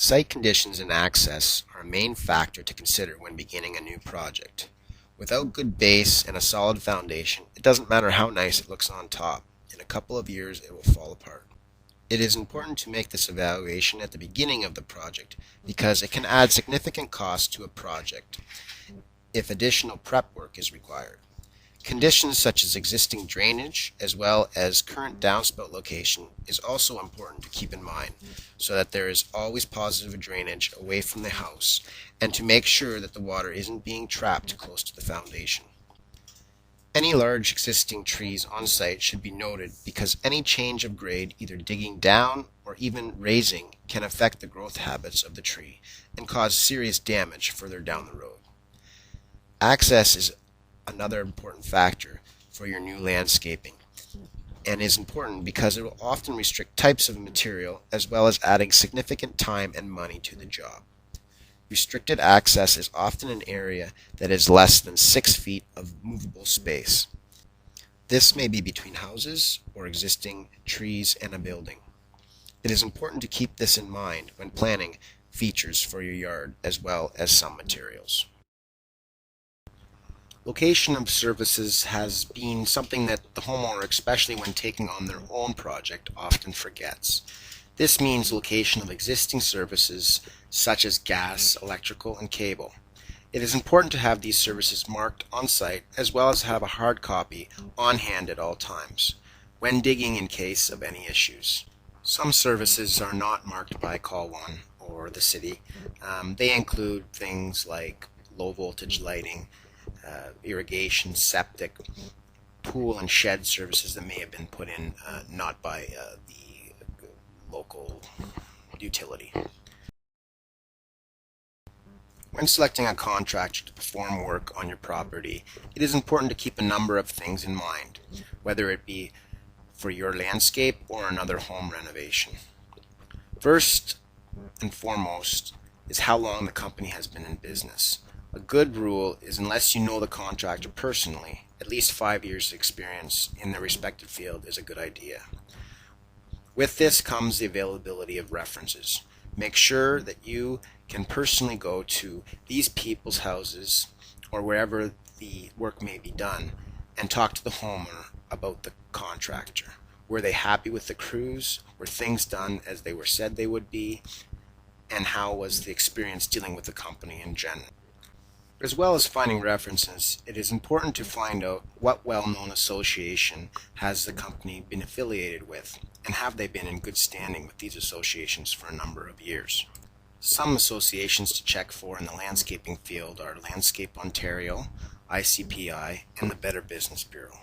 Site conditions and access are a main factor to consider when beginning a new project. Without good base and a solid foundation, it doesn't matter how nice it looks on top. In a couple of years, it will fall apart. It is important to make this evaluation at the beginning of the project because it can add significant cost to a project if additional prep work is required. Conditions such as existing drainage as well as current downspout location is also important to keep in mind so that there is always positive drainage away from the house and to make sure that the water isn't being trapped close to the foundation. Any large existing trees on site should be noted because any change of grade, either digging down or even raising, can affect the growth habits of the tree and cause serious damage further down the road. Access is another important factor for your new landscaping and is important because it will often restrict types of material as well as adding significant time and money to the job. Restricted access is often an area that is less than 6 feet of movable space. This may be between houses or existing trees and a building. It is important to keep this in mind when planning features for your yard as well as some materials. Location of services has been something that the homeowner, especially when taking on their own project, often forgets. This means location of existing services such as gas, electrical, and cable. It is important to have these services marked on site as well as have a hard copy on hand at all times when digging in case of any issues. Some services are not marked by Call 1 or the city. They include things like low voltage lighting, irrigation, septic, pool and shed services that may have been put in not by the local utility. When selecting a contractor to perform work on your property, it is important to keep a number of things in mind, whether it be for your landscape or another home renovation. First and foremost is how long the company has been in business. A good rule is unless you know the contractor personally, at least 5 years experience in their respective field is a good idea. With this comes the availability of references. Make sure that you can personally go to these people's houses or wherever the work may be done and talk to the homeowner about the contractor. Were they happy with the crews? Were things done as they were said they would be? And how was the experience dealing with the company in general? As well as finding references, it is important to find out what well-known association has the company been affiliated with, and have they been in good standing with these associations for a number of years. Some associations to check for in the landscaping field are Landscape Ontario, ICPI, and the Better Business Bureau.